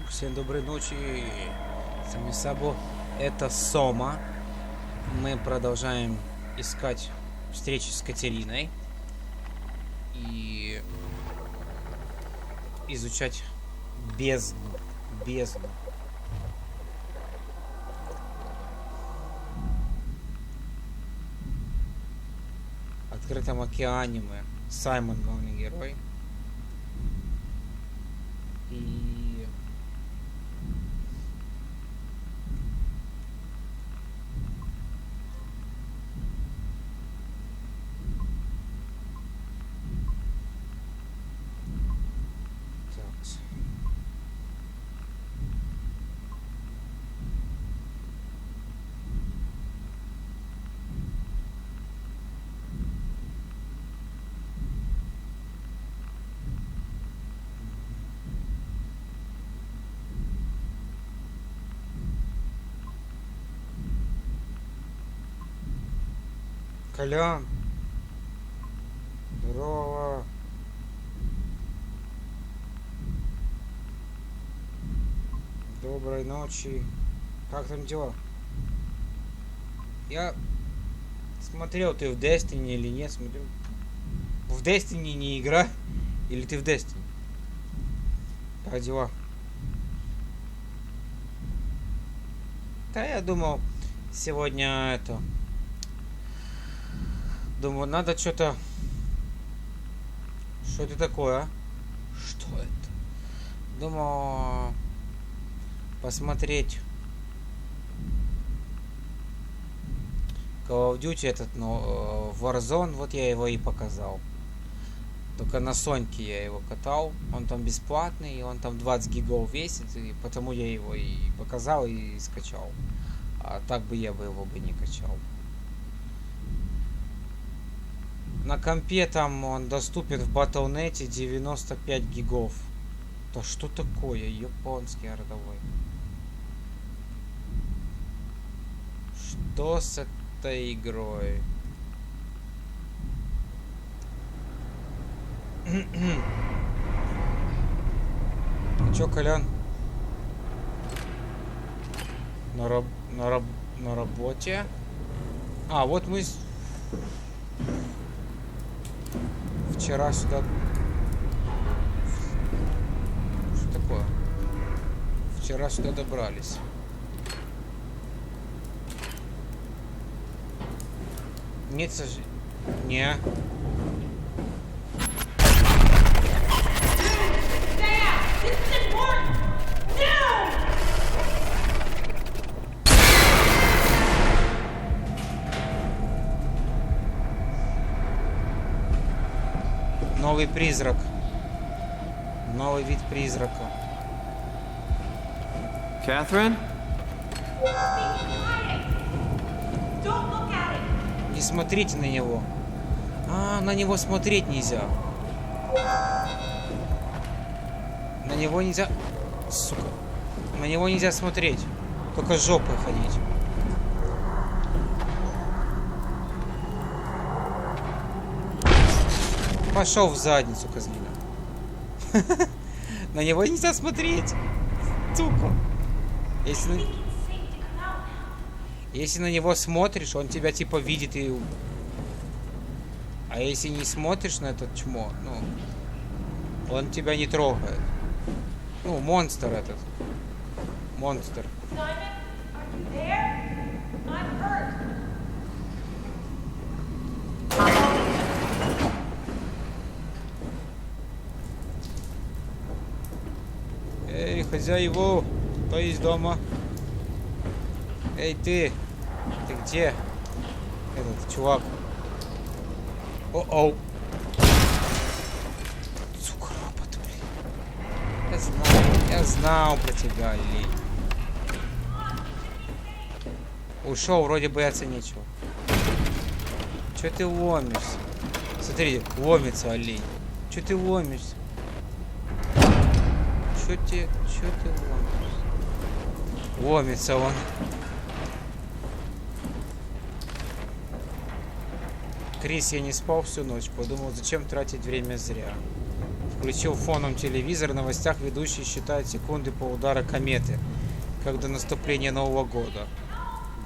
Всем доброй ночи. С вами Sabo. Это SOMA. Мы продолжаем искать встречи с Катериной и изучать бездну. В открытом океане мы. Саймон главный герой. И Колян, здорово. Доброй ночи. Как там дела? Я смотрел, ты в Destiny или нет. Смотрю. В Destiny не игра? Или ты в Destiny? Как дела? Да, я думал, сегодня это... Думаю, надо что-то... Что это такое, а? Что это? Думал... Посмотреть... Call of Duty этот, но... Warzone, вот я его и показал. Только на Соньке я его катал. Он там бесплатный, и он там 20 гигов весит, и потому я его и показал, и скачал. А так бы я бы его бы не качал. На компе там он доступен в Battle.net 95 гигов. Да что такое? Японский родовой. Что с этой игрой? Чё, Колян? На работе? А, вот мы... Вчера сюда... Что такое? Вчера сюда добрались. Нет, не. Новый призрак. Новый вид призрака. Catherine? Не смотрите на него. А, на него смотреть нельзя. На него нельзя... Сука. На него нельзя смотреть. Только жопой ходить. Пошел в задницу, козлина. На него нельзя смотреть. Сука. Если на него смотришь, он тебя типа видит и... А если не смотришь на этот чмо, ну... Он тебя не трогает. Ну, монстр этот. Монстр. Эй, хозяева, кто есть дома? Эй, ты где? Этот чувак. О-оу. Сука, робот, блин. Я знал про тебя, Ли. Ушел, вроде бояться нечего. Че ты ломишься? Смотри, ломится олень. Че ты ломишься? Че ты ломишься? Ломится он. Крис, я не спал всю ночь. Подумал, зачем тратить время зря. Включил фоном телевизор, в новостях ведущий считает секунды по удару кометы, как до наступления Нового года.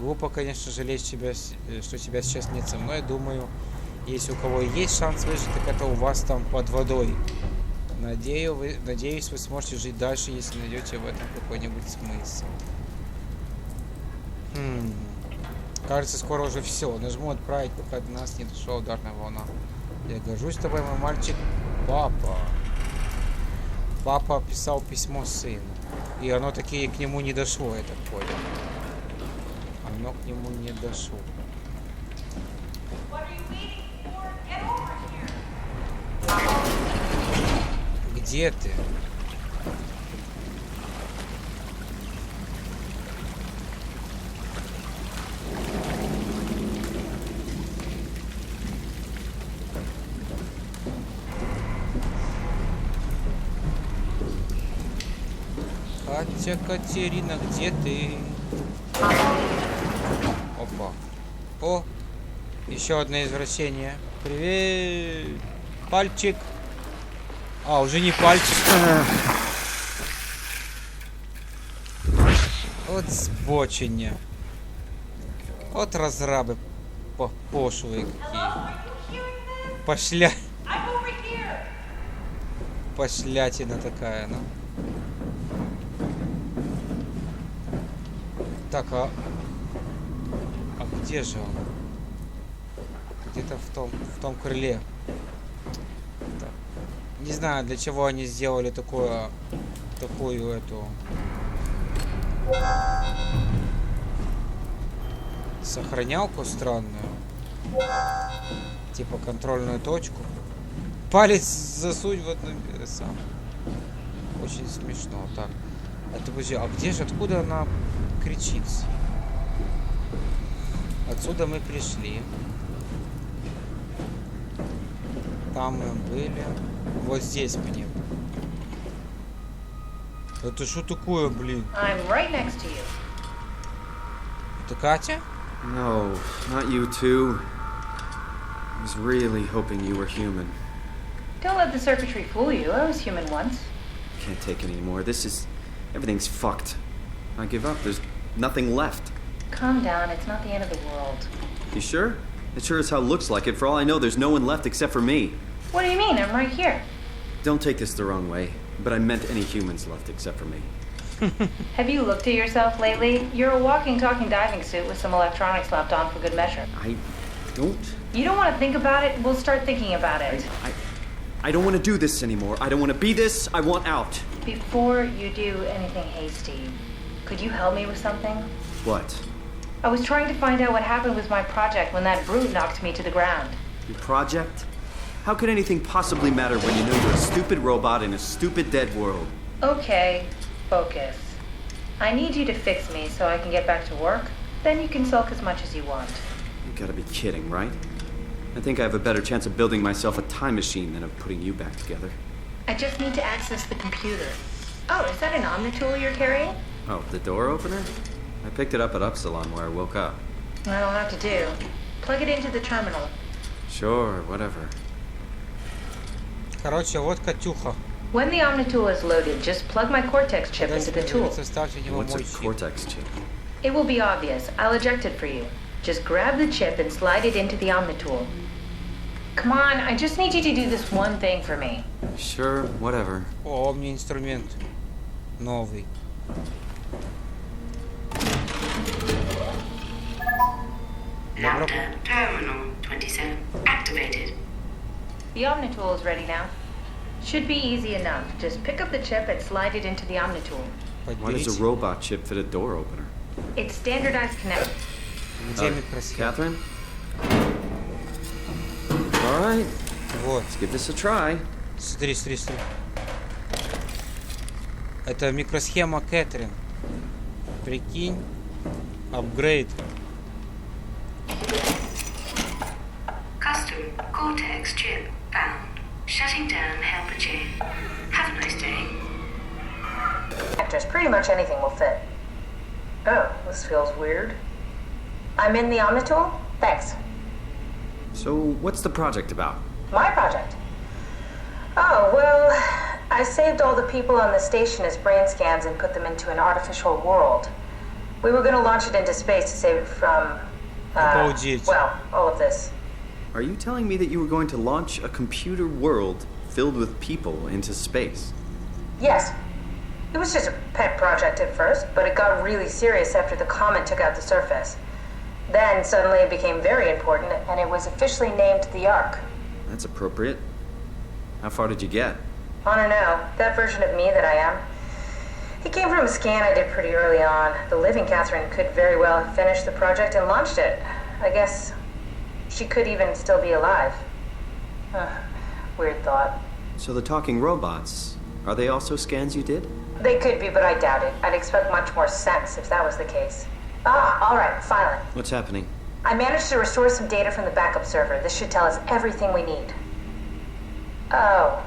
Глупо, конечно, жалеть тебя, что тебя сейчас нет со мной. Думаю, если у кого есть шанс выжить, так это у вас там под водой. Надеюсь, вы сможете жить дальше, если найдете в этом какой-нибудь смысл. Кажется, скоро уже все. Нажму отправить, пока до нас не дошла ударная волна. Я горжусь тобой, мой мальчик. Папа. Папа писал письмо сыну. И оно таки к нему не дошло, я так понял. Оно к нему не дошло. Где ты? Катя, Катерина, где ты? Опа. О, еще одно извращение. Привет, пальчик. А, уже не пальчик. Вот сбочення. Вот разрабы пошлые какие. Пошлятина такая, ну. Так, а где же он? Где-то в том крыле. Так. Не знаю, для чего они сделали такую эту сохранялку странную. Типа контрольную точку. Палец засунь в одно сам. Очень смешно. Так. Это подожди, а где же, откуда она кричит? Отсюда мы пришли. Там мы были. Вот здесь мне. Это что такое, блин? Right это Катя? No, not you too. I was really hoping you were human. Don't let the circuitry fool you. I was human once. Can't take it anymore. Everything's fucked. I give up. There's nothing left. Calm down. It's not the end of the world. You sure? It sure as hell looks like it. For all I know, there's no one left except for me. What do you mean? I'm right here. Don't take this the wrong way, but I meant any humans left except for me. Have you looked at yourself lately? You're a walking, talking diving suit with some electronics slapped on for good measure. I don't... You don't want to think about it? We'll start thinking about it. I don't want to do this anymore. I don't want to be this. I want out. Before you do anything hasty, could you help me with something? What? I was trying to find out what happened with my project when that brute knocked me to the ground. Your project? How could anything possibly matter when you know you're a stupid robot in a stupid dead world? Okay, focus. I need you to fix me so I can get back to work. Then you can sulk as much as you want. You gotta be kidding, right? I think I have a better chance of building myself a time machine than of putting you back together. I just need to access the computer. Oh, is that an Omnitool you're carrying? Oh, the door opener? I picked it up at Upsilon where I woke up. That'll have to do. Plug it into the terminal. Sure, whatever. Короче, вот Катюха. When the Omnitool is loaded, just plug my Cortex chip into the tool. What's a Cortex chip? It will be obvious. I'll eject it for you. Just grab the chip and slide it into the Omnitool. Come on, I just need you to do this one thing for me. Sure, whatever. О, мне инструмент новый. Lambda Terminal 27 activated. The Omnitool is ready now. Should be easy enough. Just pick up the chip and slide it into the Omnitool. Why does a robot chip fit a door opener? It's standardized connect. Где микросхем? Catherine? All right. Вот. Let's give this a try. Смотри. Это микросхема Катерин. Прикинь. Апгрейд. Custom Cortex chip found. Shutting down helper chain. Have a nice day. Just pretty much anything will fit. Oh, this feels weird. I'm in the Oh, well, I saved all the people on the station as brain scans and put them into an artificial world. We were going to launch it into space to save it from, well, all of this. Are you telling me that you were going to launch a computer world filled with people into space? Yes. It was just a pet project at first, but it got really serious after the comet took out the surface. Then suddenly it became very important, and it was officially named the Ark. That's appropriate. How far did you get? I don't know. That version of me that I am. It came from a scan I did pretty early on. The living Catherine could very well have finished the project and launched it. I guess she could even still be alive. Weird thought. So the talking robots, are they also scans you did? They could be, but I doubt it. I'd expect much more sense if that was the case. All right, finally. What's happening? I managed to restore some data from the backup server. This should tell us everything we need. Oh.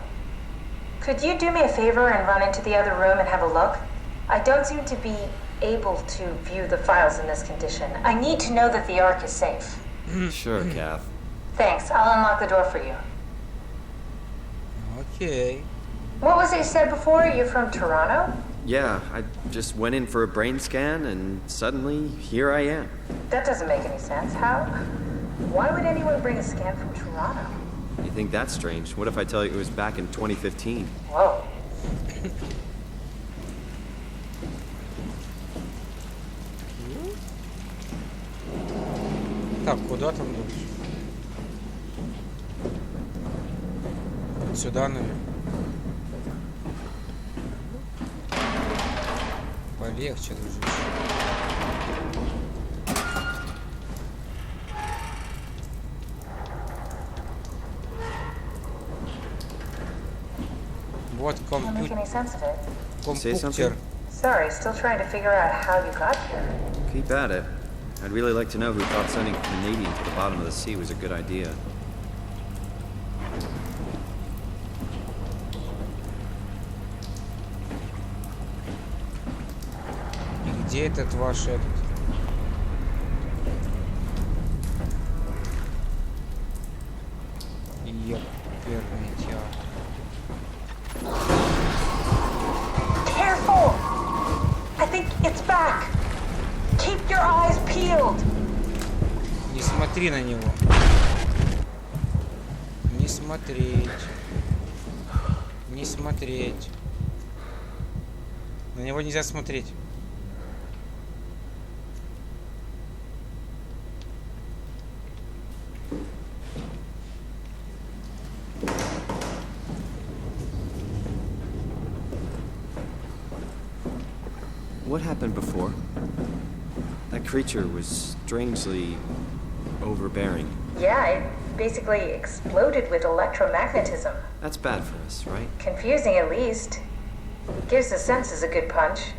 Could you do me a favor and run into the other room and have a look? I don't seem to be able to view the files in this condition. I need to know that the Ark is safe. Sure, Kath. Thanks. I'll unlock the door for you. Okay. What was it you said before? You're from Toronto? Yeah, I just went in for a brain scan and suddenly here I am. That doesn't make any sense. How? Why would anyone bring a scan from Toronto? You think that's strange? What if I tell you it was back in 2015? Whoa. Так, куда там дальше? Сюда, наверное. Полегче, дружище. Вот Can't make any sense of it. компьютер. Sorry, still trying to figure out how you got here. Keep at it. I'd really like to know who thought sending a Canadian to the bottom of the sea was a good idea. И где этот ваш этот? Ёперный театр. Careful! I think it's back. Keep your eyes peeled. Не смотри на него. Не смотреть. Не смотреть. На него нельзя смотреть. What happened before? That creature was strangely overbearing. Yeah, it basically exploded with electromagnetism. That's bad for us, right? Confusing at least. Gives the senses a good punch.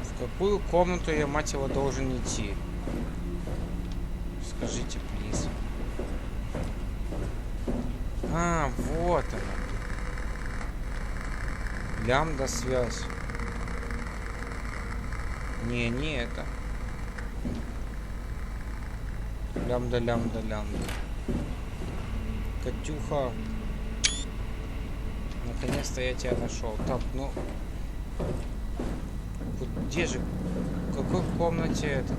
В какую комнату я, мать его, должен идти? Скажите, плиз. А, вот она. Лямбда связь. Не это. Лямбда. Катюха. Наконец-то я тебя нашел. Так, ну... Где же? В какой комнате этот?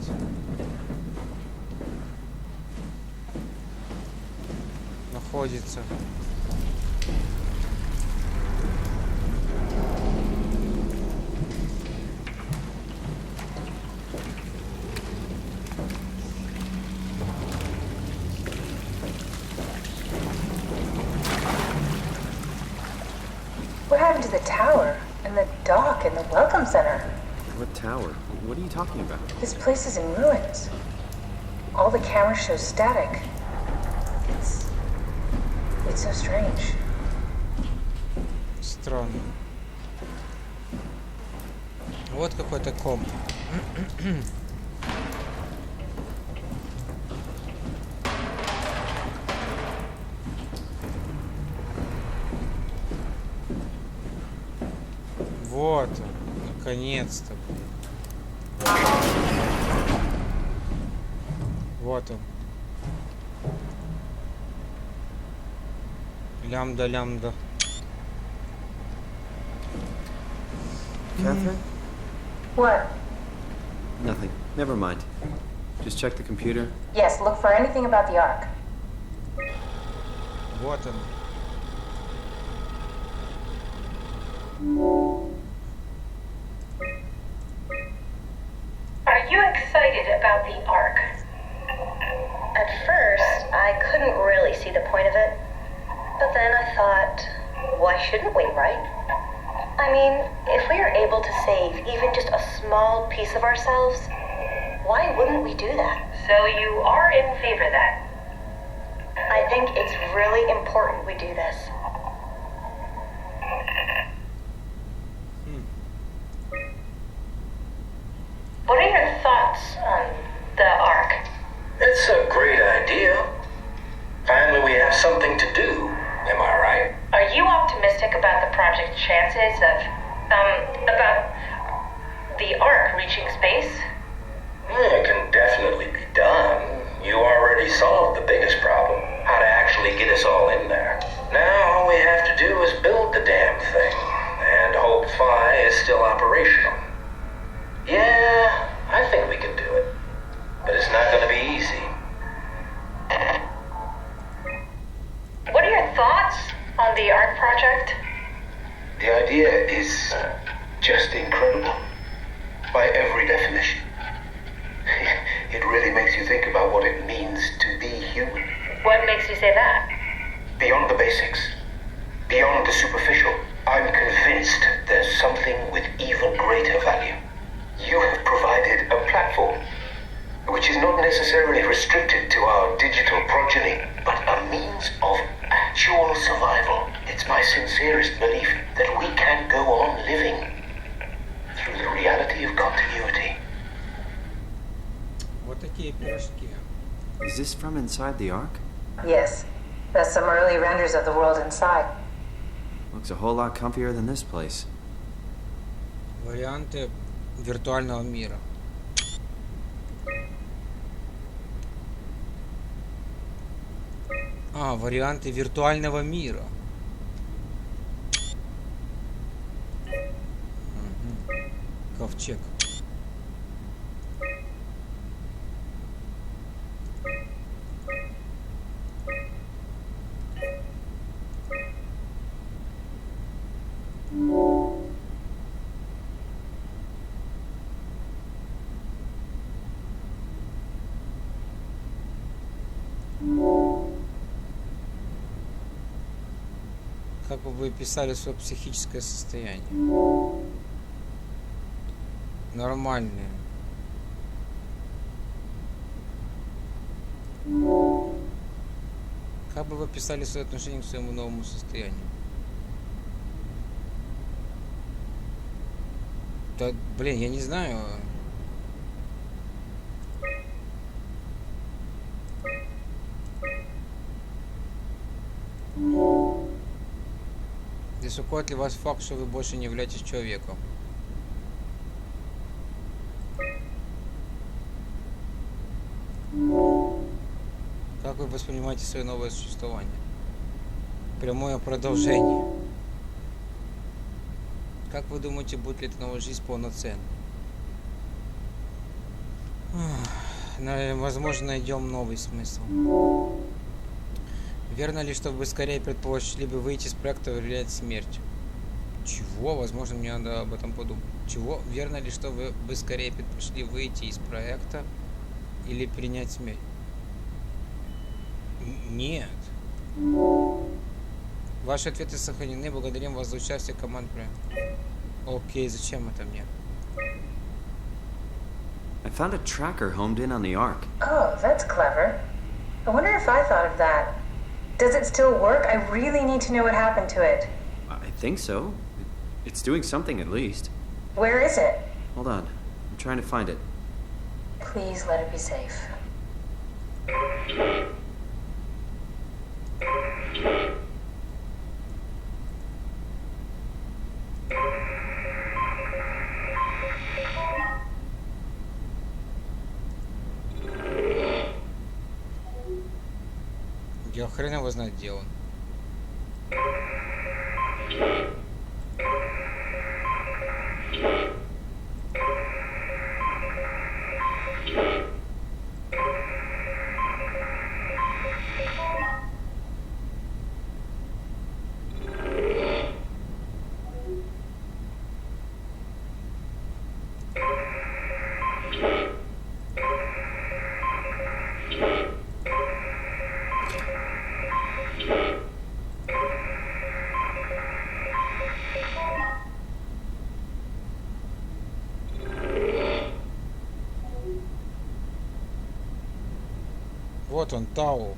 Находится. What happened to the tower, and the dock, and the welcome center? What tower? What are you talking about? This place is in ruins. All the cameras show static. It's so strange. Странно. Вот какой-то комп. Вот он, наконец-то. Вот он. Лямбда. Catherine? What? Nothing. Never mind. Just check the computer. Yes, look for anything about the Ark. Вот он. Are you excited about the Ark? At first, I couldn't really see the point of it. But then I thought, why shouldn't we, right? I mean, if we are able to save even just a small piece of ourselves, why wouldn't we do that? So you are in favor then? I think it's really important we do this. What are your thoughts on the Ark? It's a great idea. Finally, we have something to do. Am I right? Are you optimistic about the project's chances of, about the Ark reaching space? It can definitely be done. You already solved the biggest problem, how to actually get us all in there. Now all we have to do is build the damn thing, and hope Phi is still operational. Yeah, I think we can do it. But it's not going to be easy. What are your thoughts on the Ark project? The idea is just incredible. By every definition. It really makes you think about what it means to be human. What makes you say that? Beyond the basics. Beyond the superficial. I'm convinced there's something with even greater value. You have provided a platform, which is not necessarily restricted to our digital progeny, but a means of actual survival. It's my sincerest belief that we can go on living through the reality of continuity. Вот такие пирожки. Is this from inside the Ark? Yes, that's some early renders of the world inside. Looks a whole lot comfier than this place. Варианты виртуального мира. Варианты виртуального мира. Ковчег. Как бы вы описали свое психическое состояние? Нормальное. Как бы вы описали свое отношение к своему новому состоянию? Да, блин, я не знаю. Беспокоит ли вас факт, что вы больше не являетесь человеком? Как вы воспринимаете свое новое существование? Прямое продолжение. Как вы думаете, будет ли эта новая жизнь полноценной? Возможно, найдем новый смысл. Верно ли, что вы скорее предпочли бы выйти из проекта и влиять смерть? Чего? Возможно, мне надо об этом подумать. Чего? Верно ли, что вы бы скорее предпочли выйти из проекта или принять смерть? Нет. Ваши ответы сохранены. Благодарим вас за участие в команде. Окей, зачем это мне? I found a tracker homed in on the Ark. Oh, that's clever. I wonder if I thought of that. Does it still work? I really need to know what happened to it. I think so. It's doing something at least. Where is it? Hold on. I'm trying to find it. Please let it be safe. Я хрен его знает, где он. Вот он, Тау.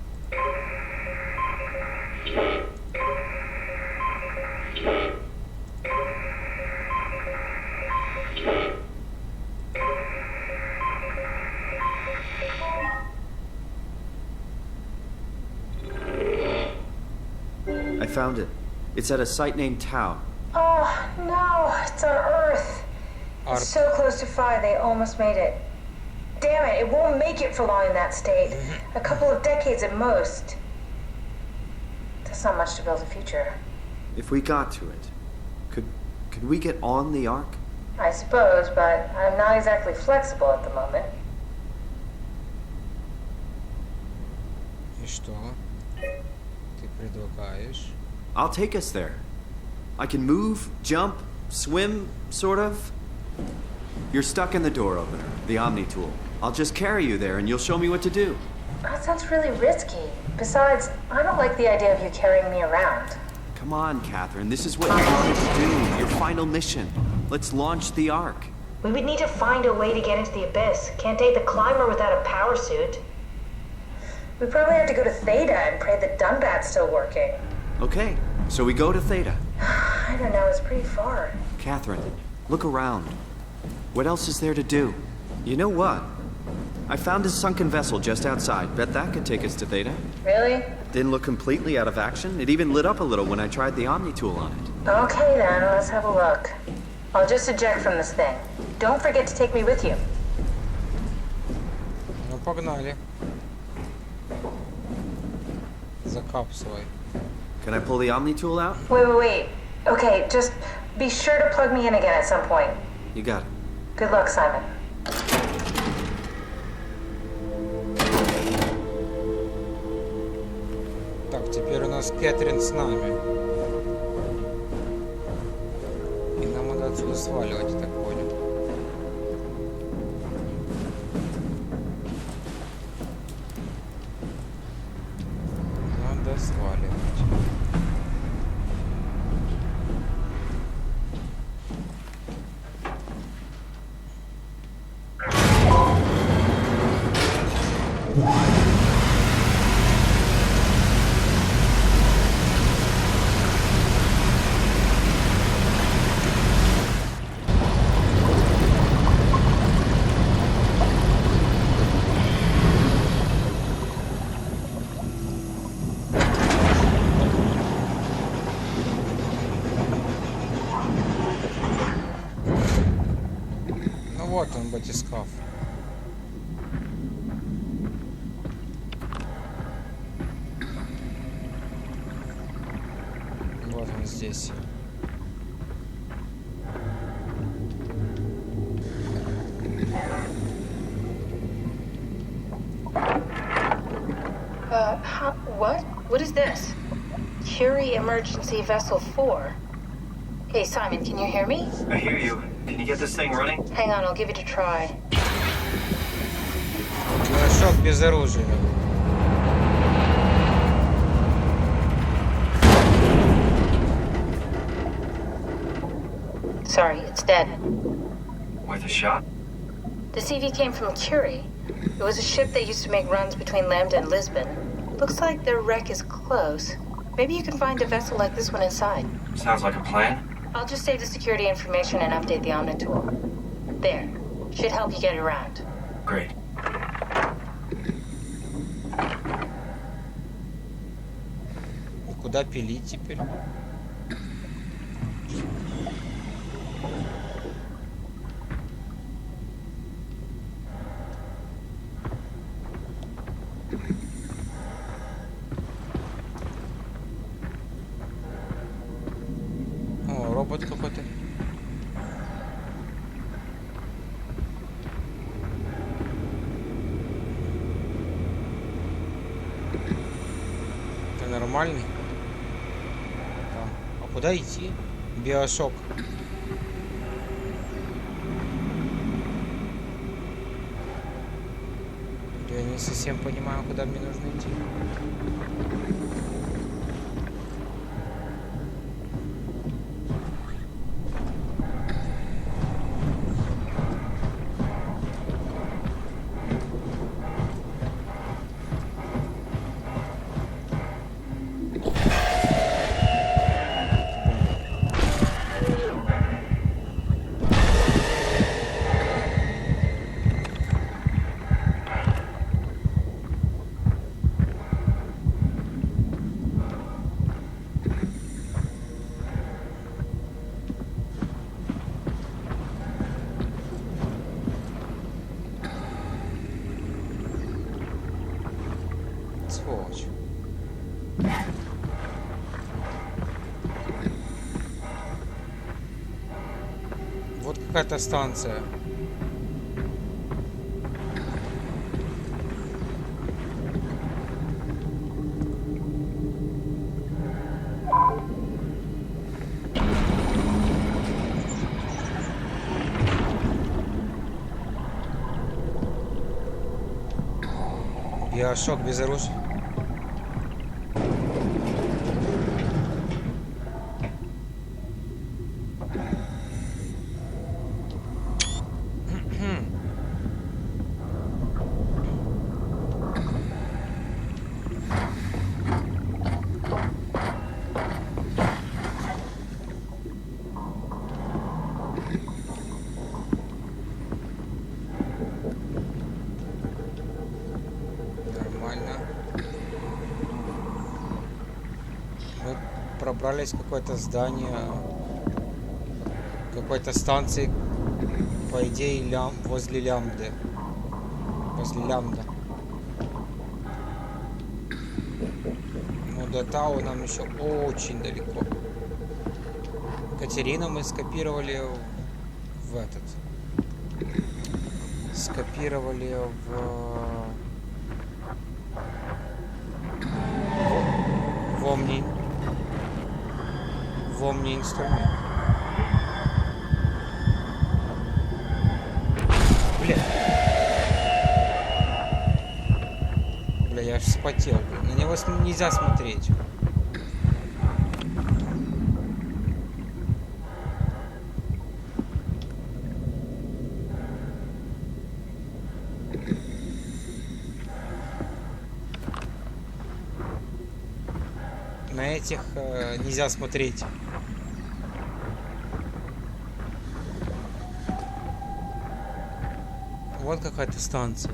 I found it. It's at a site named Tau. Oh, no, it's on Earth. It's so close to Phi, they almost made it. Damn it, it won't make it for long in that state. A couple of decades at most. That's not much to build a future. If we got to it, could we get on the Ark? I suppose, but I'm not exactly flexible at the moment. И что? Ты предлагаешь? I'll take us there. I can move, jump, swim, sort of. You're stuck in the door opener, the Omni tool. I'll just carry you there and you'll show me what to do. That sounds really risky. Besides, I don't like the idea of you carrying me around. Come on, Catherine. This is what you wanted to do. Your final mission. Let's launch the Ark. We would need to find a way to get into the Abyss. Can't take the climber without a power suit. We probably have to go to Theta and pray that Dunbat's still working. Okay, so we go to Theta. I don't know, it's pretty far. Catherine, look around. What else is there to do? You know what? I found a sunken vessel just outside. Bet that could take us to Theta. Really? Didn't look completely out of action. It even lit up a little when I tried the Omni tool on it. Okay then, let's have a look. I'll just eject from this thing. Don't forget to take me with you. Ну, погнали. За капсулой. Can I pull the Omni tool out? Wait. Okay, just be sure to plug me in again at some point. You got it. Good luck, Simon. Так, теперь у нас Кэтрин с нами. И нам надо отсюда сваливать, я так понял. Надо сваливать. Вот он, батискаф. Вот он здесь. What? What is this? Curie Emergency Vessel 4. Hey, Simon, can you hear me? I hear you. Can you get this thing running? Hang on, I'll give it a try. Шок без оружия. Sorry, it's dead. Worth a shot? The CV came from Curie. It was a ship that used to make runs between Lambda and Lisbon. Looks like their wreck is close. Maybe you can find a vessel like this one inside. Sounds like a plan. I'll just save the security information and update the Omni tool. There. Should help you get around. Great. Куда пилить теперь? О, робот какой-то. Это нормальный? А куда идти? Биошок. Я не совсем понимаю, куда мне нужно идти. какая-то станция. Биошок без оружия. Пробрались в какое-то здание какой-то станции, по идее, возле лямбды. Возле лямбда. Но до Тау нам еще очень далеко. Катерину мы скопировали в этот. Скопировали в Омни. В Омни инструмент. Бля, я аж вспотел. На него нельзя смотреть. На этих нельзя смотреть. Вот какая-то станция.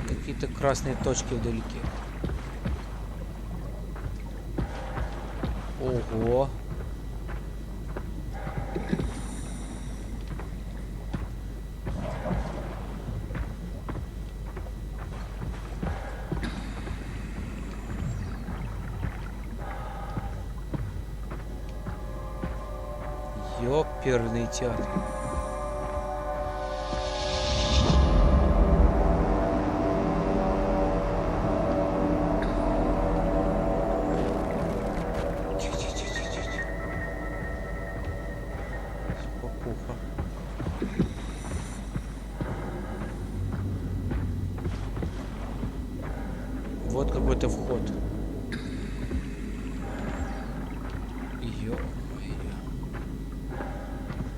Какие-то красные точки вдалеке. Ого. Ёперный театр. Спокуха. Вот какой-то вход.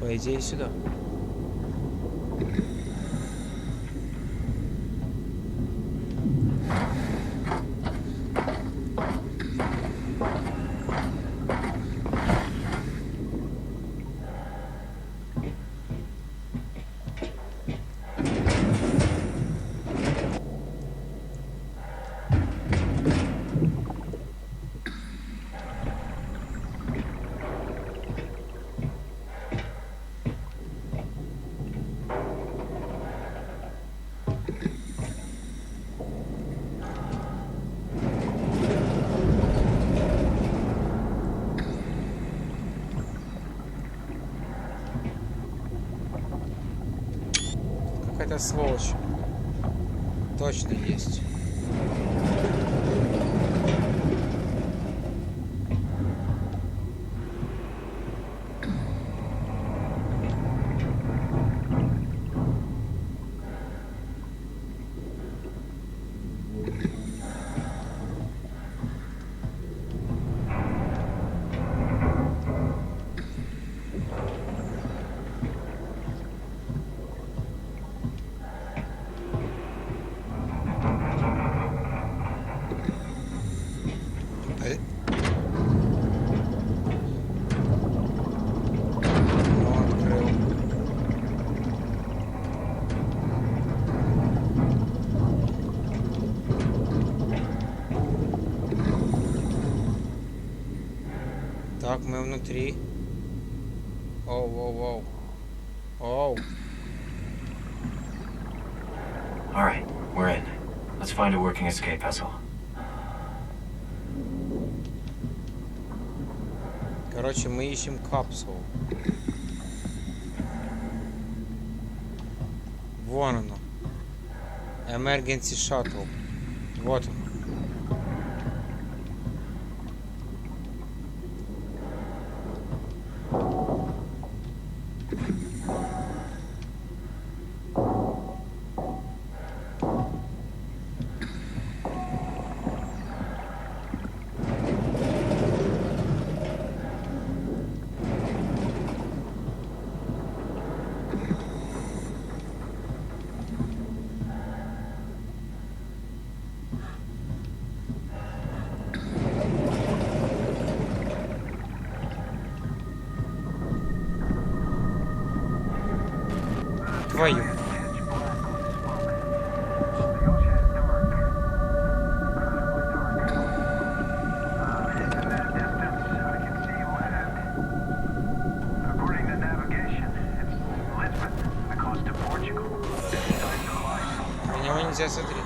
По идее, сюда. Какая-то сволочь. Точно есть. Так, мы внутри. Оу, оу, оу. Оу. All right, we're in. Let's find a working escape vessel. Короче, мы ищем капсулу. Вон оно. Emergency Shuttle. Вот он. Твою. На него нельзя смотреть.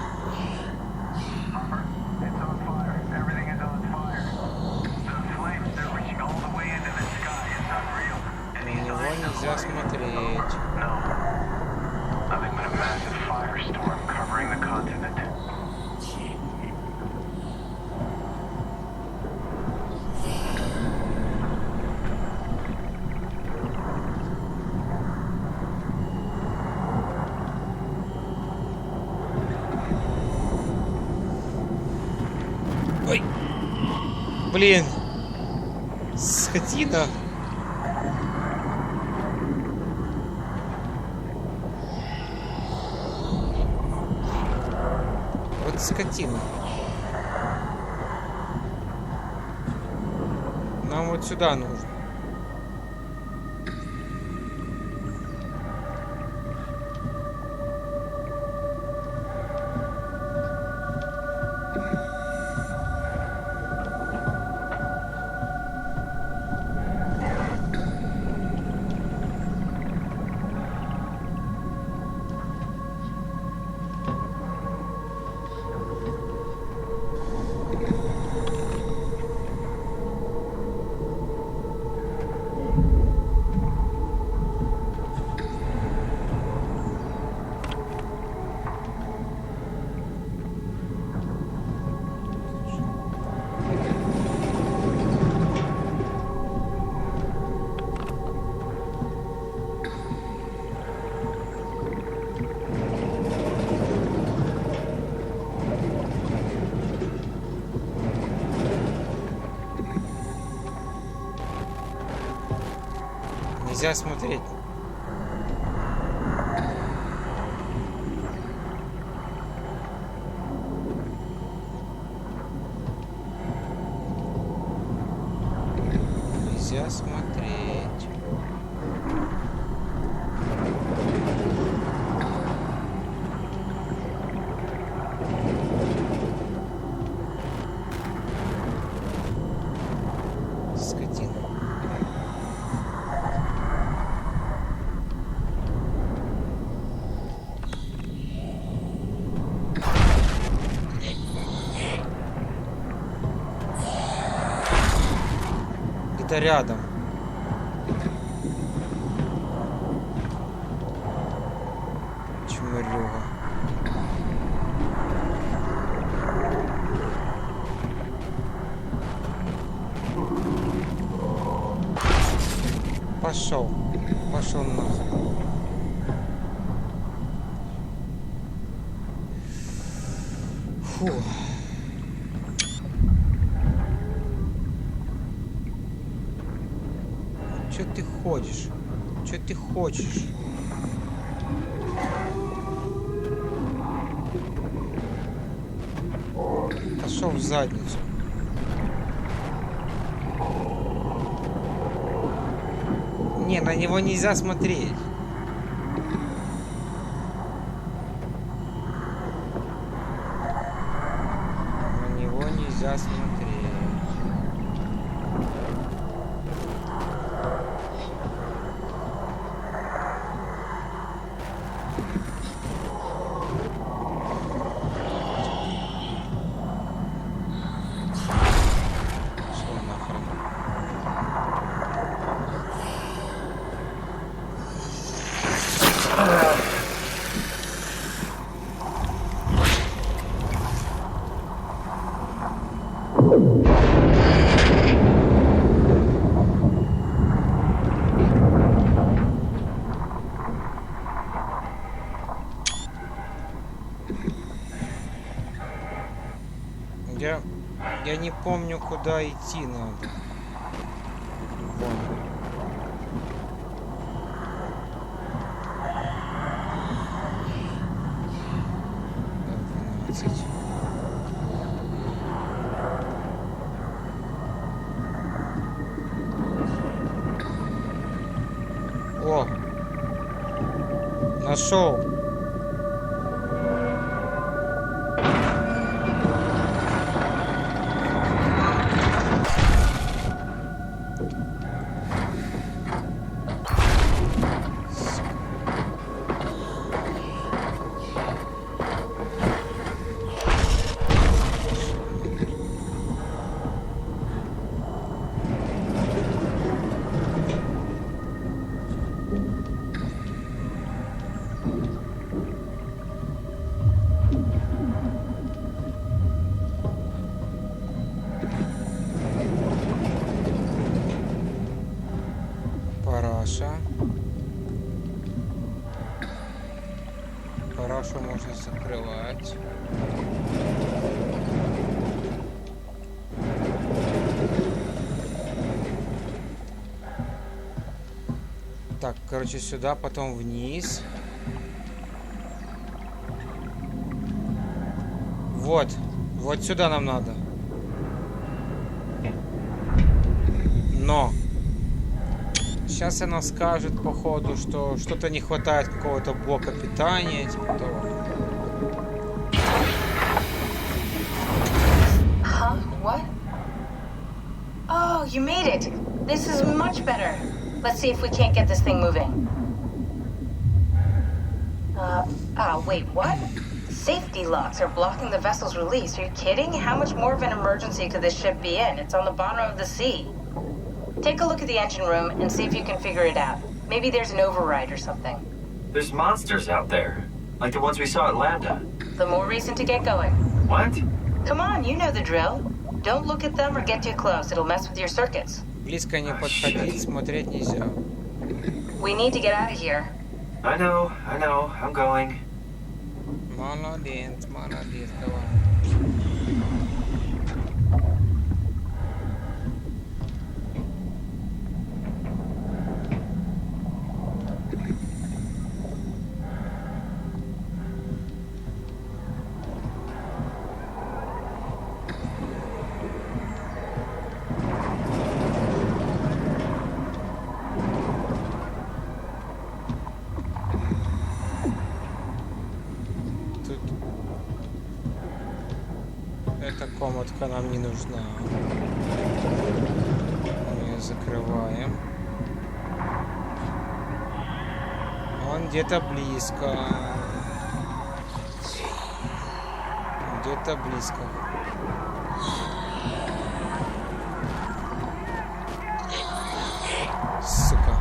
На него нельзя смотреть. Ой! Блин! Скотина! Вот скотина. Нам вот сюда нужно. Нельзя смотреть. Нельзя смотреть. Скотина. Где-то рядом. Чмырюга. Пошел. Пошел нахрен. Фу. Че ты ходишь? Че ты хочешь? Пошел в задницу. Не, на него нельзя смотреть. На него нельзя смотреть. Что нахрен? Я не помню, куда идти надо. Вон. О! Нашел! Парашу можно закрывать. Так, короче, сюда, потом вниз. Вот. Вот сюда нам надо. Но сейчас она скажет, походу, что что-то не хватает какого-то блока питания, типа того. Huh? What? Oh, you made it. This is much better. Let's see if we can't get this thing moving. Wait, what? Safety locks are blocking the vessel's release. Are you kidding? How much more of an emergency could this ship be in? It's on the bottom of the sea. Take a look at the engine room and see if you can figure it out. Maybe there's an override or something. There's monsters out there, like the ones we saw at Lambda. The more reason to get going. What? Come on, you know the drill. Don't look at them or get too close. It'll mess with your circuits. Близко не подходить, смотреть нельзя. We need to get out of here. I know, I'm going. Молодец, молодец, давай. Эта комнатка нам не нужна. Мы ее закрываем. Он где-то близко. Где-то близко. Сука.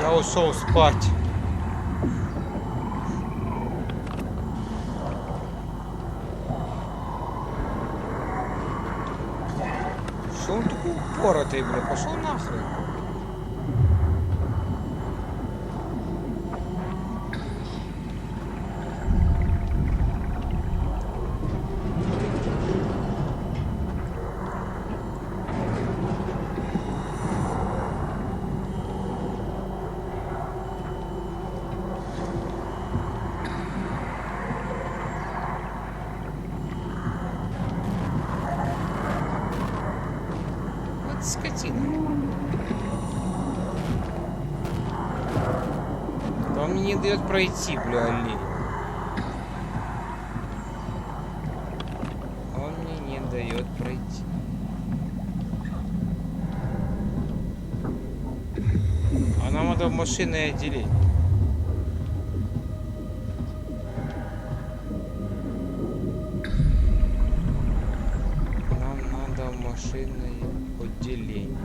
Я ушел спать. Что он такой упоротый, бля? Пошел нахрен. Скотина. Да он мне не дает пройти, бля, олень. Он мне не дает пройти. А нам надо в машинное отделение. Нам надо в машинное отделение.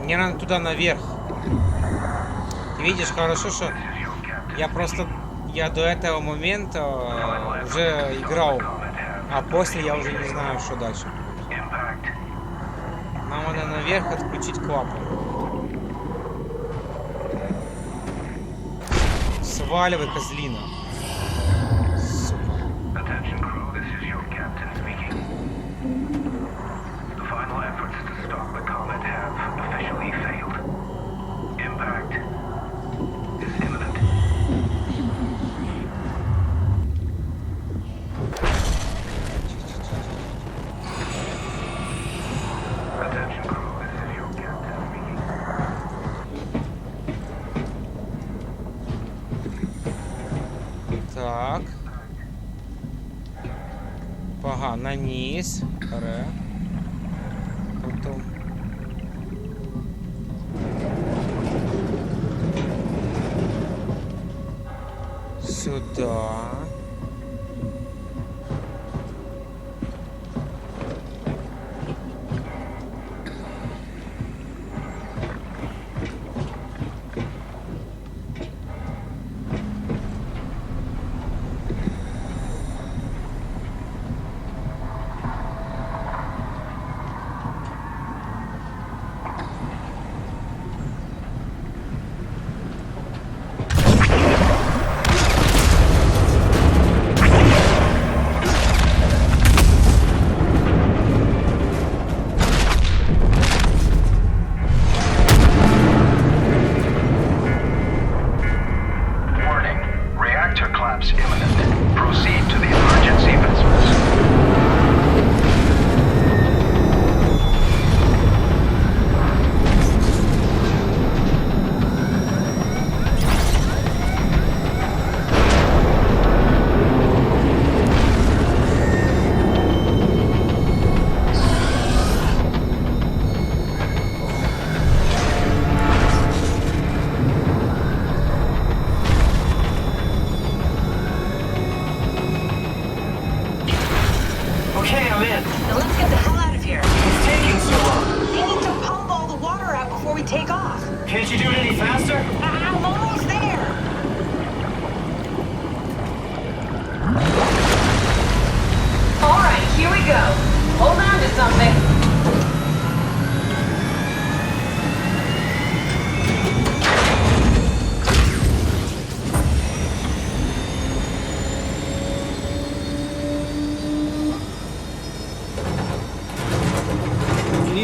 Мне надо туда наверх. Ты видишь, хорошо, что я до этого момента уже играл, а после я уже не знаю, что дальше. Нам надо наверх отключить клапан. Сваливай, козлина. Так. Ага, на низ. Потом. Сюда.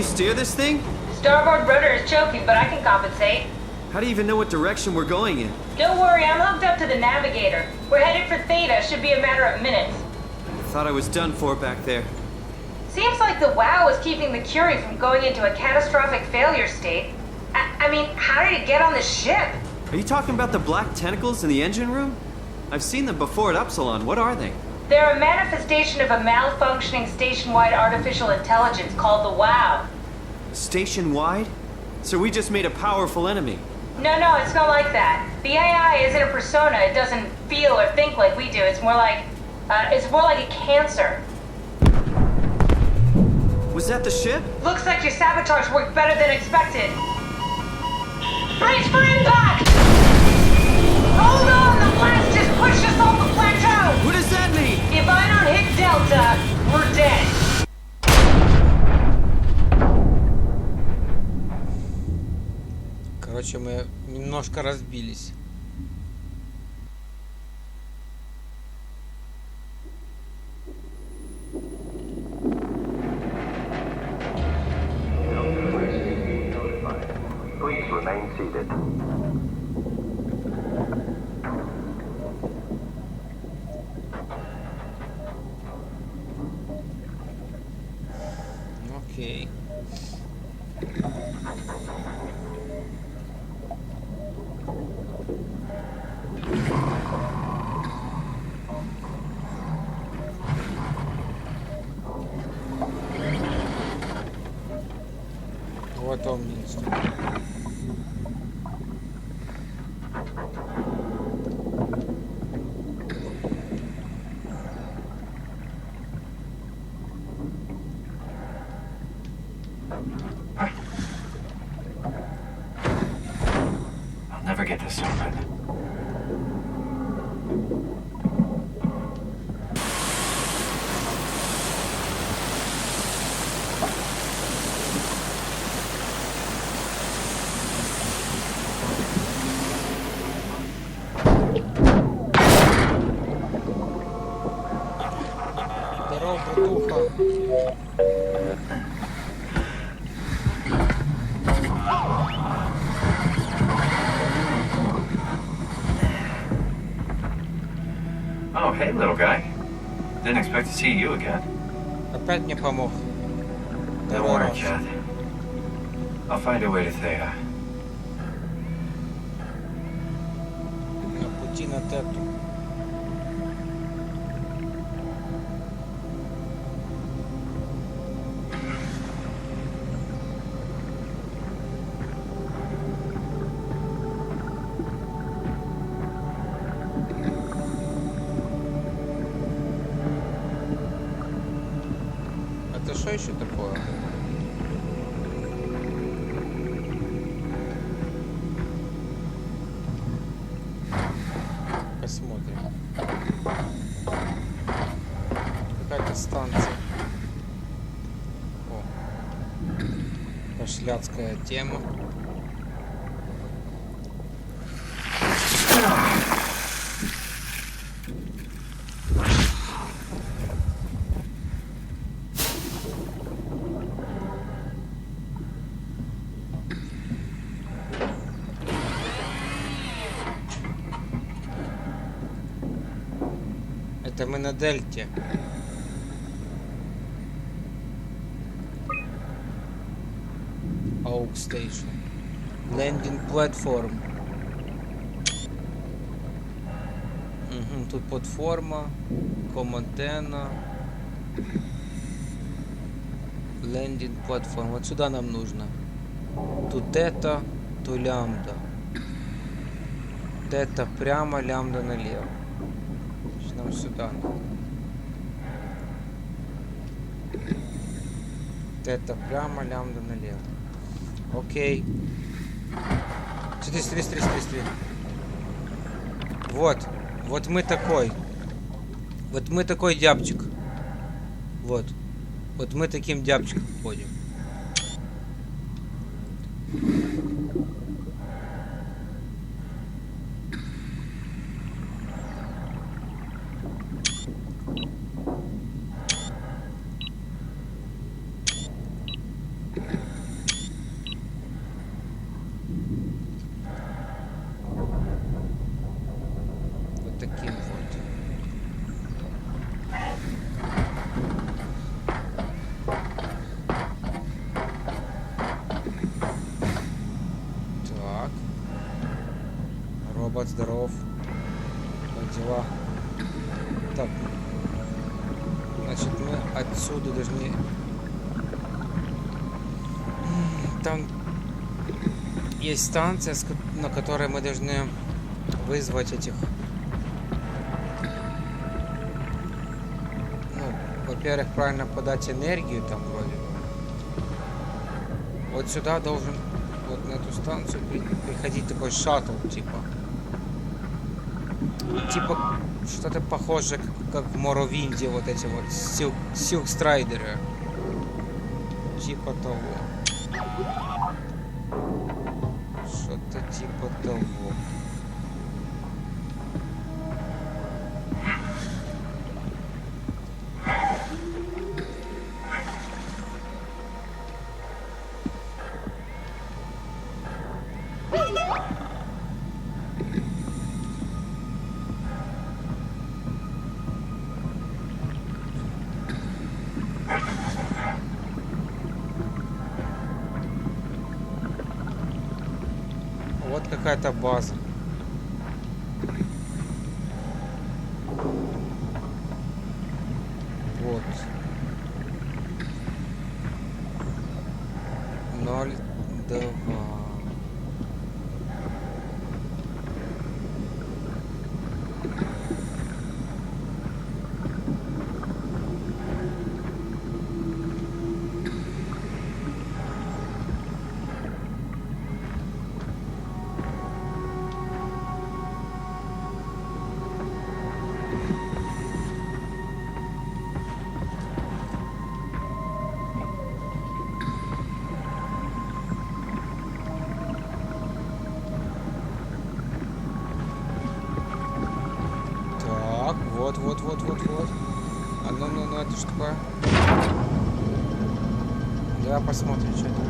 Steer this thing? Starboard rudder is choking, but I can compensate. How do you even know what direction we're going in? Don't worry, I'm hooked up to the navigator. We're headed for Theta, should be a matter of minutes. I thought I was done for back there. Seems like the WOW is keeping the Curie from going into a catastrophic failure state. I mean, how did it get on the ship? Are you talking about the black tentacles in the engine room? I've seen them before at Upsilon. What are they? They're a manifestation of a malfunctioning station-wide artificial intelligence called the WOW. Station-wide? So we just made a powerful enemy. No, it's not like that. The AI isn't a persona. It doesn't feel or think like we do. It's more like a cancer. Was that the ship? Looks like your sabotage worked better than expected. Brace for impact! Hold on, the blast just pushed us off the plateau! What does that mean? If I don't hit Delta, we're dead. немножко разбились. Please remain seated. Окей. Вот он минус. I'll never get this open. Здорово, братуха. Oh, hey, little guy. Didn't expect to see you again. Опять мне помог. Don't Второй worry, раз. Chad. I'll find a way to Thea. На пути на Тету. Это что еще такое? Посмотрим. Какая-то станция. О, пошляцкая тема. Это мы на Дельте. Oak Station. Landing Platform. Угу, тут платформа. Комантена. Landing Platform. Вот сюда нам нужно. Тут это, то лямбда. Это прямо, лямбда налево. Нам сюда. Это прямо, лямбда налево. Окей. Смотри. Вот мы такой. Вот мы такой дябчик. Вот мы таким дябчиком ходим. Здоров. Как дела? Так. Значит, мы отсюда должны... Там есть станция, на которой мы должны вызвать этих... Ну, во-первых, правильно подать энергию там вроде бы. Вот сюда должен, вот на эту станцию приходить такой шаттл, типа что-то похоже, как в Моровинде, вот эти вот силкстрайдеры. Типа того. Что что-то типа того. Вот какая-то база. Вот. 0,2. Вот. А ну, это что такое? Давай посмотрим, что это.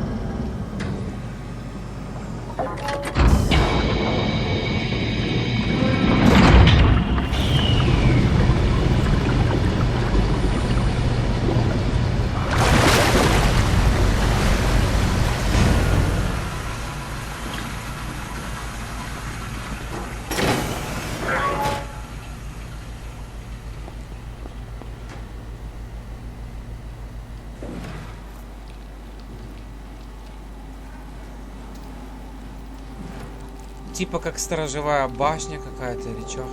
Типа как сторожевая башня какая-то или чё?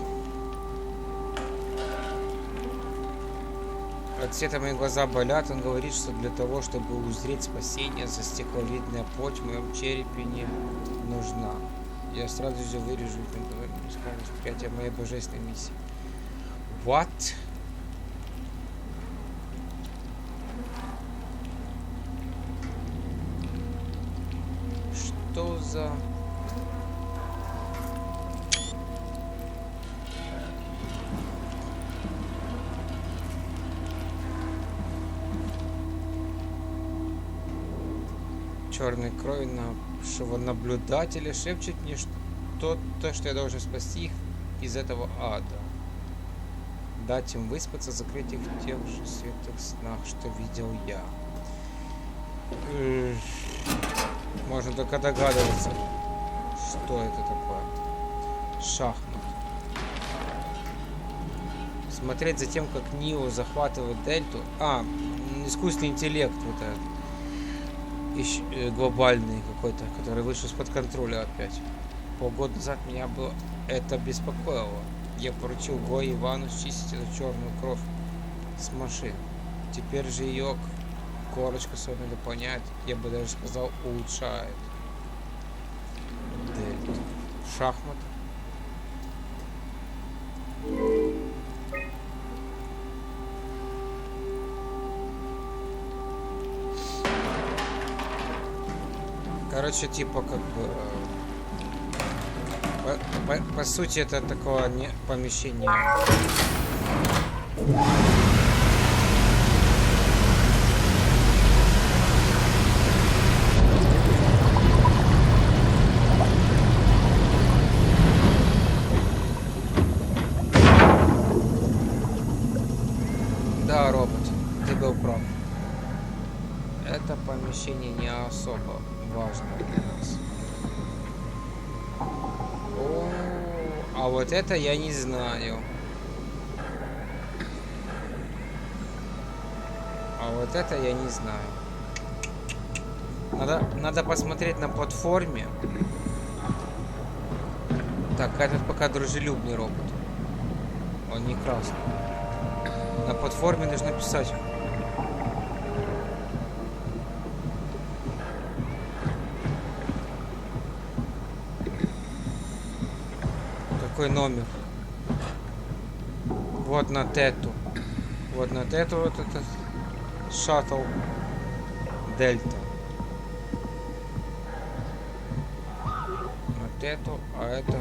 От цвета мои глаза болят. Он говорит, что для того, чтобы узреть спасение, за стекловидная плоть в моем черепе не нужна. Я сразу же вырежу и скажу восприятие моей божественной миссии. What? Что за... черной крови нашего наблюдателя шепчет мне что-то, что я должен спасти их из этого ада. Дать им выспаться, закрыть их в тех же светлых снах, что видел я. Можно только догадываться, что это такое. Шахмат. Смотреть за тем, как Нио захватывает Дельту. Искусственный интеллект вот этот. Глобальный какой-то, который вышел из-под контроля опять. Полгода назад меня было это беспокоило. Я поручил Гой Ивану счистить эту черную кровь с машин. Теперь же ее корочка особенно дополняет, я бы даже сказал, улучшает. Дельта. Шахмат. Короче, типа как бы по сути это такое не помещение. Да, робот, ты был прав. Это помещение не особо важно для нас. А вот это я не знаю. А вот это я не знаю. Надо посмотреть на платформе. Так, этот пока дружелюбный робот. Он не красный. На платформе нужно писать. Какой номер? Вот на тету. Вот на тету вот этот шаттл Дельта. вот эту, а это...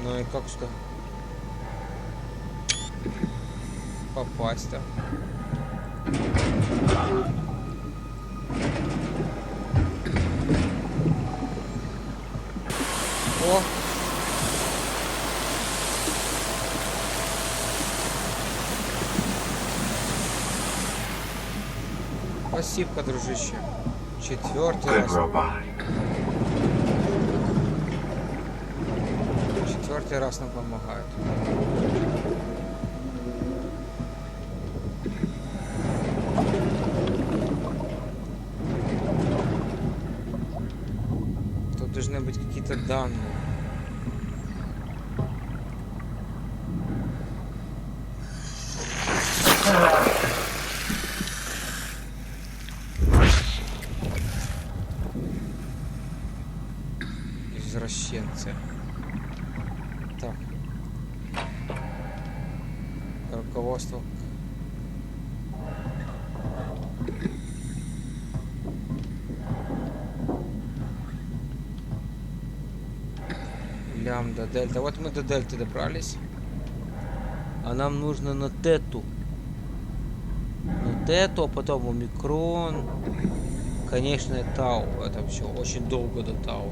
Ну и как что? Попасть-то. О! Спасибо, дружище. Четвертый раз. Четвертый раз нам помогает. Тут должны быть какие-то данные. Извращенцы. Так. Руководство. Лямбда, дельта. Вот мы до дельты добрались. А нам нужно на тету. На тету, а потом омикрон. Конечно, тау. Это все очень долго до тау.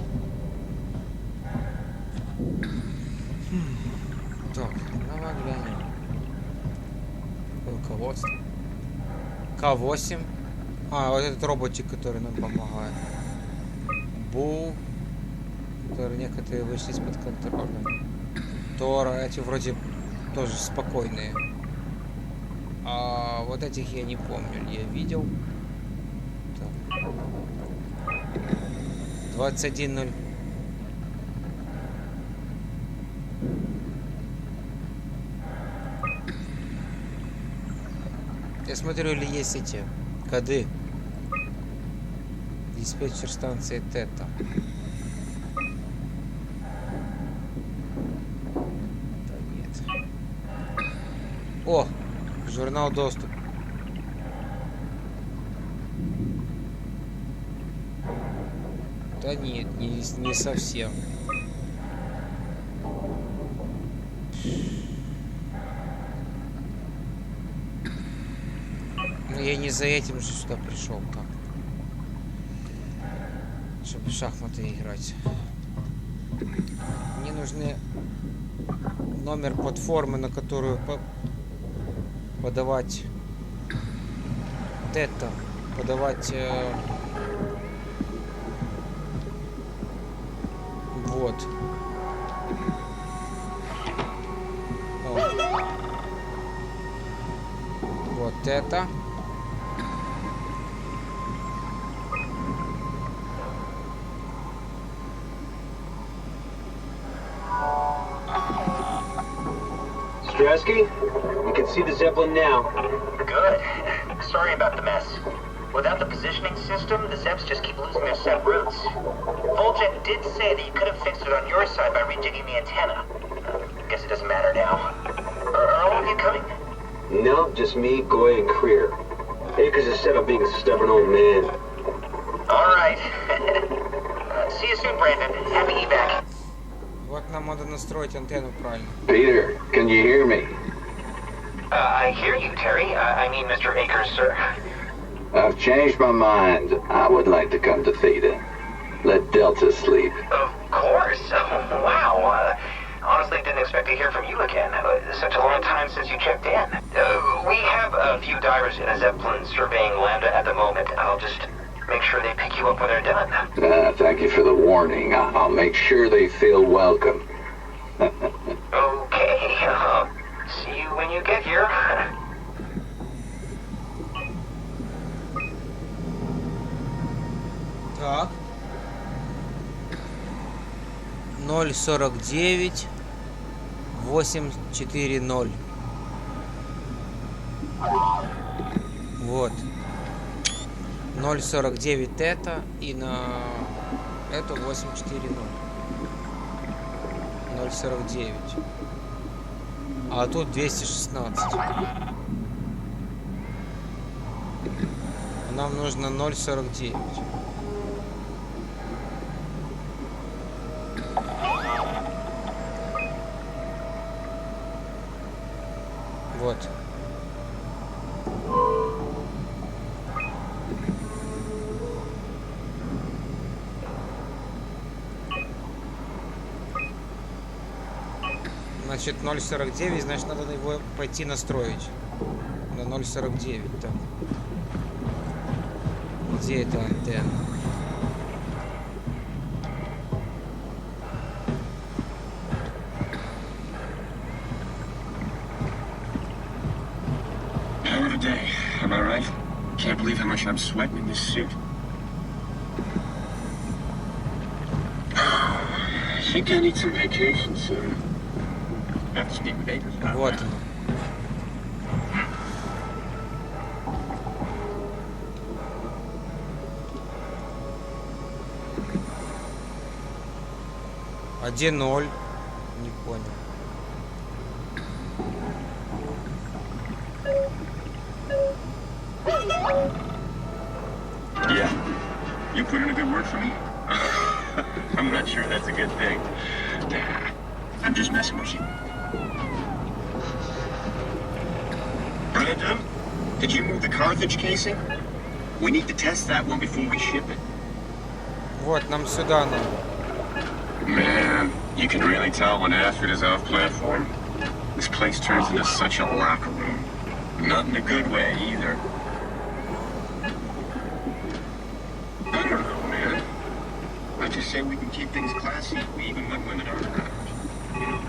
Так, давай глянем. Руководство. К8. А, вот этот роботик, который нам помогает. Бу. Которые некоторые вышли из-под контроля. Тора, эти вроде тоже спокойные. А вот этих я не помню, я видел. Так. 21.0. Я смотрю, ли есть эти коды. Диспетчер станции Тета. Да нет. О! Журнал доступ. Да нет, не совсем. Я не за этим же сюда пришел, так. Чтобы в шахматы играть. Мне нужны номер платформы, на которую подавать тета, подавать вот. О. Вот это. You can see the Zeppelin now. Good. Sorry about the mess. Without the positioning system, the Zeps just keep losing their set routes. Voljet did say that you could have fixed it on your side by redigging the antenna. Guess it doesn't matter now. Are all of you coming? No, just me, Goy, and Creer. Akers is set up being a stubborn old man. All right. See you soon, Brandon. Happy evac. Вот нам надо настроить антенну правильно. Peter, can you hear me? I hear you, Terry. I mean, Mr. Akers, sir. I've changed my mind. I would like to come to Theta. Let Delta sleep. Of course. Wow. Honestly, didn't expect to hear from you again. Such a long time since you checked in. We have a few divers in a Zeppelin surveying Lambda at the moment. I'll just make sure they pick you up when they're done. Thank you for the warning. I'll make sure they feel welcome. Okay. See you when you get here. Так. 049 840. Вот. 049 это и на эту 840. 049. А тут 216. Нам нужно 0,49. Вот. Значит, 0,49, значит, надо его пойти настроить. На 0,49. Так. Где это антенна? Hell of a day, am I right? Can't believe how much I'm sweating in this suit. I think I need some vacation soon. Have to speak with Akers about Вот that. он. Один 0. Не понял. Yeah. You put in a good word for me? I'm not sure that's a good thing. I'm just messing with you. Brandon, did you move the Carthage casing? We need to test that one before we ship it. Вот, нам сюда надо. Man, you can really tell when Astrid is off platform. This place turns into such a locker room. Not in a good way either. I don't know, man. I just say we can keep things classy even when women aren't around. You know?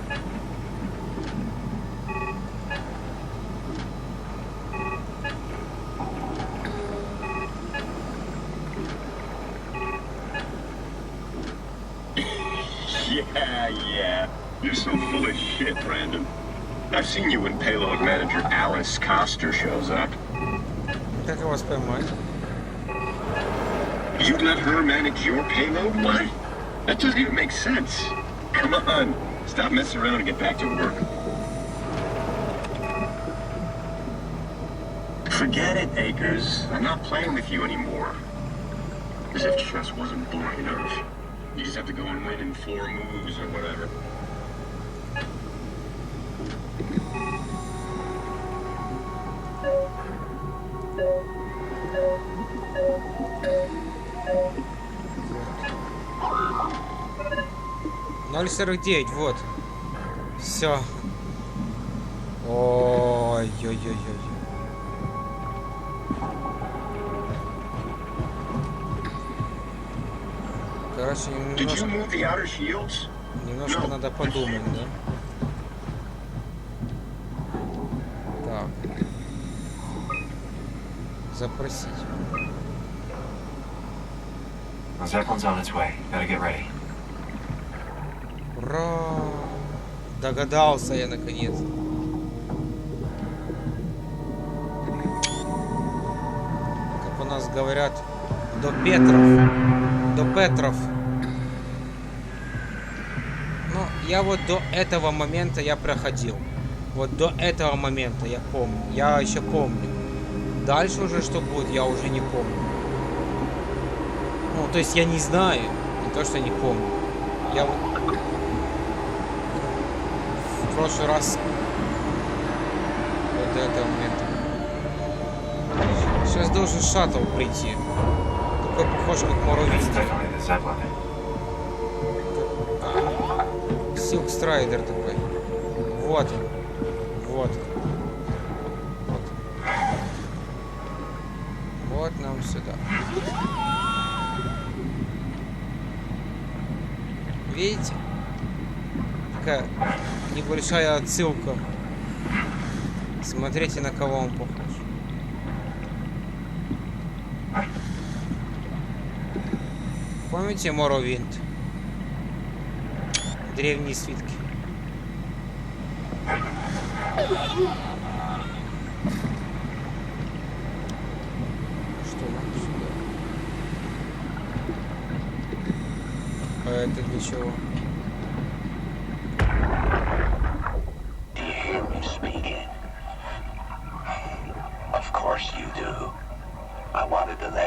Yeah. You're so full of shit, Brandon. I've seen you when payload manager Alice Coster shows up. Как его поймать? You'd let her manage your payload? What? That doesn't even make sense. Come on. Stop messing around and get back to work. Forget it, Akers. I'm not playing with you anymore. As if chess wasn't boring enough. You just have to go and win in 4 moves or whatever. Ноль 49, вот. Все. Ой-ой-ой-ой. Короче, немножко надо подумать, да? Так. Запросить. Zeppelin's on its way. Gotta get ready. Ура! Догадался я наконец. Как у нас говорят, до Петров. Ну, я вот до этого момента я проходил. Вот до этого момента я помню. Я еще помню. Дальше уже что будет, я уже не помню. Ну, то есть я не знаю. Не то, что не помню. Я вот в прошлый раз вот до этого момента. Сейчас должен шаттл прийти. Такой похож, как Моровинд. Силк Страйдер такой. Вот он. Вот. Вот. Вот нам сюда. Видите? Такая небольшая отсылка. Смотрите, на кого он похож. Помните Моровинд? Древние свитки. Что нам сюда? А это для чего? Do you hear me?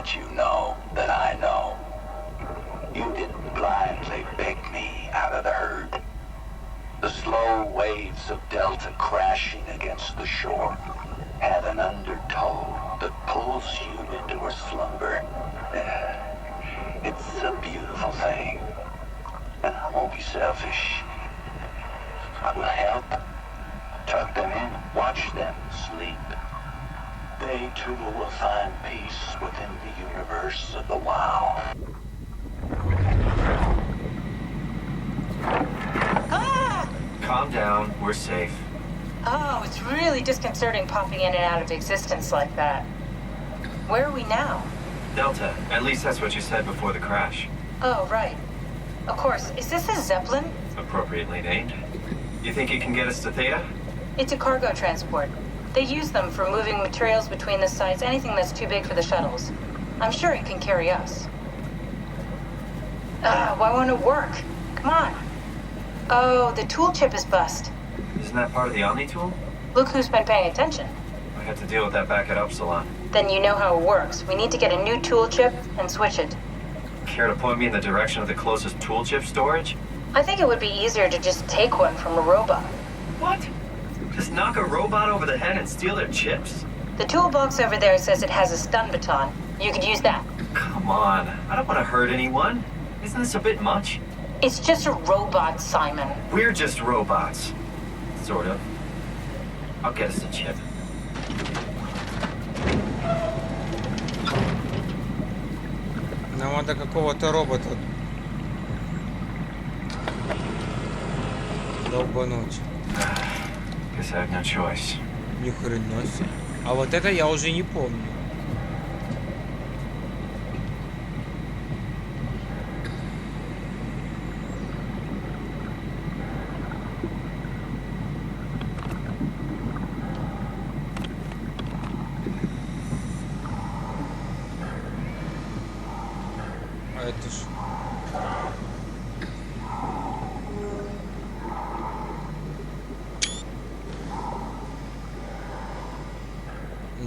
let you know that I know. You didn't blindly pick me out of the herd. The slow waves of Delta crashing against the shore have an undertow that pulls you into a slumber. It's a beautiful thing. And I won't be selfish. I will help. Tuck them in, watch them sleep. They too will find peace within the universe of the WoW. Ah! Calm down, we're safe. Oh, it's really disconcerting popping in and out of existence like that. Where are we now? Delta, at least that's what you said before the crash. Oh, right. Of course, is this a Zeppelin? Appropriately named. You think it can get us to Theta? It's a cargo transport. They use them for moving materials between the sites, anything that's too big for the shuttles. I'm sure it can carry us. Why won't it work? Come on. Oh, the tool chip is bust. Isn't that part of the Omni tool? Look who's been paying attention. I had to deal with that back at Upsilon. Then you know how it works. We need to get a new tool chip and switch it. Care to point me in the direction of the closest tool chip storage? I think it would be easier to just take one from a robot. What? Just knock a robot over the head and steal their chips? The toolbox over there says it has a stun baton. You could use that. Come on, I don't want to hurt anyone. Isn't this a bit much? It's just a robot, Simon. We're just robots. Sort of. I'll get us a chip. Нам надо какого-то робота долбануть. Guess I have no choice. Ни хрена себе. А вот это я уже не помню. А это ж...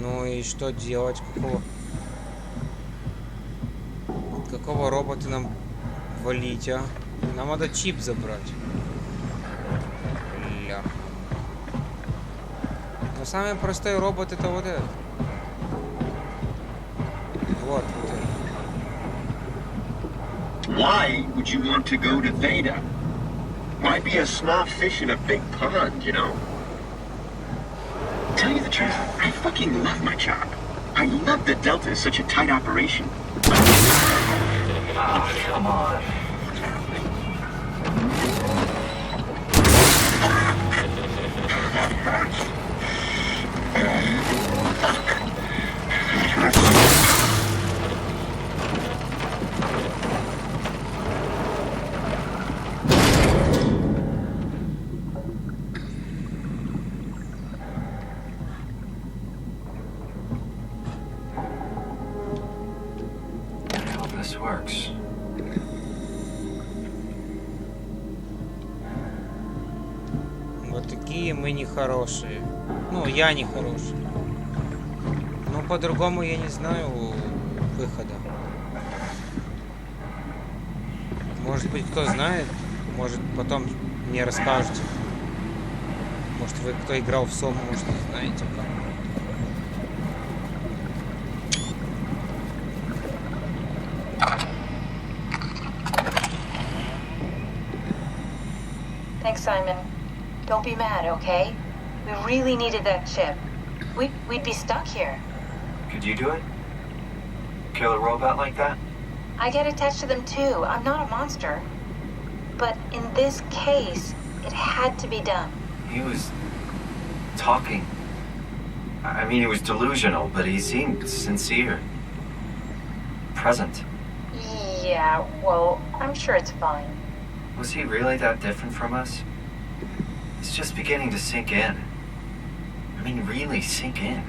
Ну и что делать? Какого робота нам валить, а? Нам надо чип забрать. Бля. Но самый простой робот это вот этот. Вот это. Why would you want to go to Theta? Why be a small fish in a big pond, you know? Tell you the truth, I fucking love my job. I love that Delta is such a tight operation. Ah, come on. Works. Вот такие мы нехорошие. Ну, я нехороший. Но по-другому я не знаю выхода. Может быть, кто знает, может потом мне расскажете. Может, вы, кто играл в SOMA, может, знаете как. Thanks, Simon. Don't be mad, okay? We really needed that chip. We'd be stuck here. Could you do it? Kill a robot like that? I get attached to them too. I'm not a monster. But in this case, it had to be done. He was talking. I mean, he was delusional, but he seemed sincere. Present. Yeah, well, I'm sure it's fine. Was he really that different from us? It's just beginning to sink in. I mean, really sink in.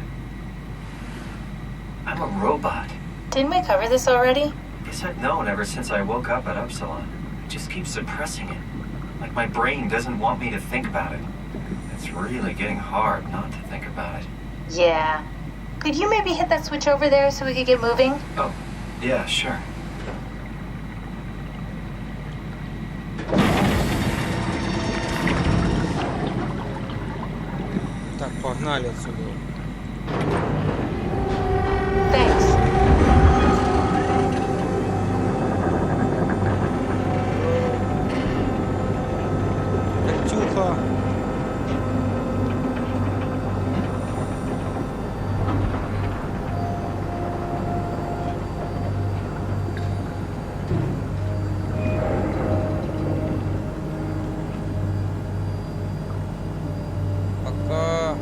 I'm a robot. Didn't we cover this already? Guess I've known ever since I woke up at Upsilon. I just keep suppressing it. Like my brain doesn't want me to think about it. It's really getting hard not to think about it. Yeah. Could you maybe hit that switch over there so we could get moving? Oh, Yeah, sure. Так, погнали отсюда. Thanks. Катюха. Пока.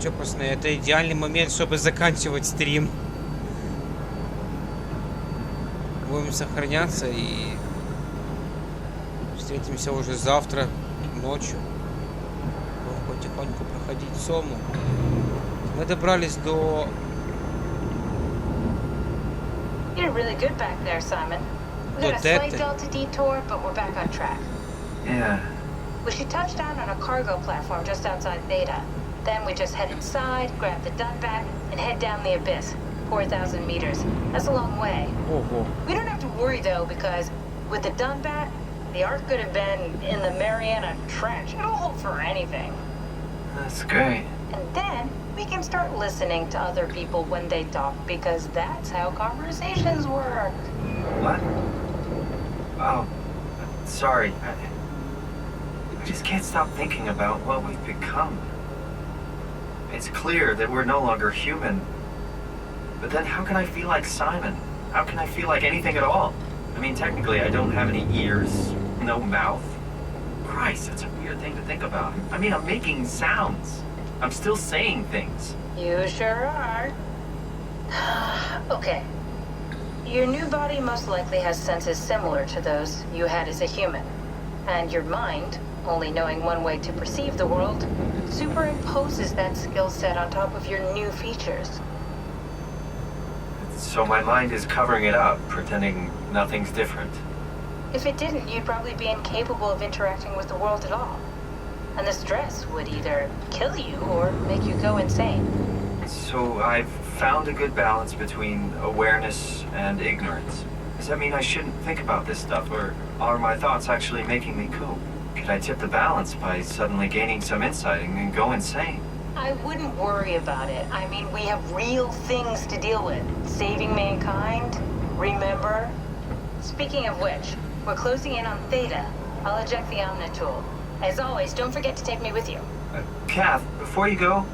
Чё, пацаны, это идеальный момент, чтобы заканчивать стрим. Будем сохраняться и встретимся уже завтра ночью. Будем потихоньку проходить Сому. Мы добрались до... You're really good back there, Simon. We got a slight delta detour, but we're back on track. Yeah. We should touch down on a cargo platform just outside Theta. Then we just head inside, grab the Dunbat, and head down the abyss. 4,000 meters. That's a long way. Ого. We don't have to worry, though, because with the Dunbat, the Ark could have been in the Mariana Trench. It'll hold for anything. That's great. And then we can start listening to other people when they talk, because that's how conversations work. What? Oh, sorry. I just can't stop thinking about what we've become. It's clear that we're no longer human. But then how can I feel like Simon? How can I feel like anything at all? I mean, technically I don't have any ears, no mouth. Christ, that's a weird thing to think about. I mean, I'm making sounds. I'm still saying things. You sure are. Okay. Your new body most likely has senses similar to those you had as a human. And your mind, only knowing one way to perceive the world, superimposes that skill set on top of your new features. So my mind is covering it up, pretending nothing's different. If it didn't, you'd probably be incapable of interacting with the world at all. And the stress would either kill you or make you go insane. So I've found a good balance between awareness and ignorance. Does that mean I shouldn't think about this stuff, or are my thoughts actually making me cope? Could I tip the balance by suddenly gaining some insight and go insane? I wouldn't worry about it. I mean, we have real things to deal with. Saving mankind, remember? Speaking of which, we're closing in on Theta. I'll eject the Omnitool. As always, don't forget to take me with you. Kath, before you go,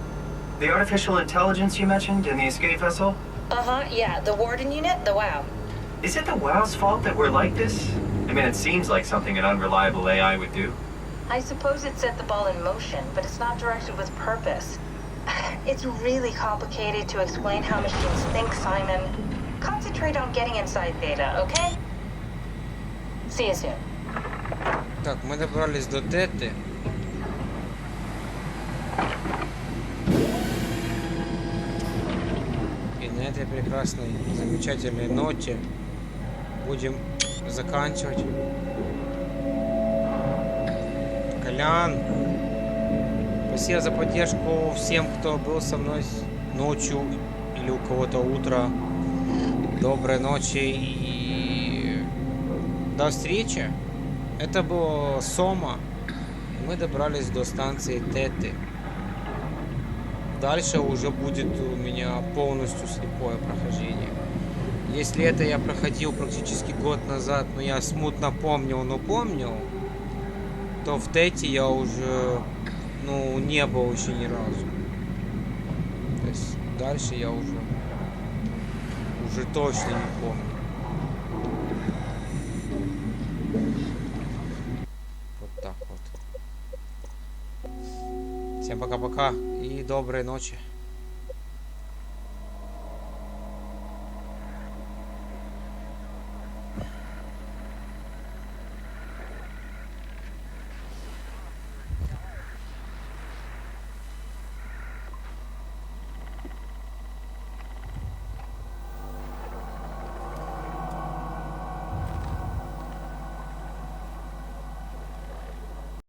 the artificial intelligence you mentioned in the escape vessel? Uh-huh, yeah, the Warden unit, the WOW. Is it the WOW's fault that we're like this? I mean, it seems like something an unreliable AI would do. I suppose it set the ball in motion, but it's not directed with purpose. It's really complicated to explain how machines think, Simon. Concentrate on getting inside Theta, okay? See you soon. Так, мы добрались до Теты. И на этой прекрасной, замечательной ноте будем заканчивать. Колян, спасибо за поддержку всем, кто был со мной ночью или у кого-то утро. Доброй ночи и до встречи. Это было Сома. Мы добрались до станции Теты. Дальше уже будет у меня полностью слепое прохождение. Если это я проходил практически год назад, но я смутно помнил, то в Тете я уже, не был еще ни разу. То есть дальше я уже точно не помню. Вот так вот. Всем пока-пока и доброй ночи.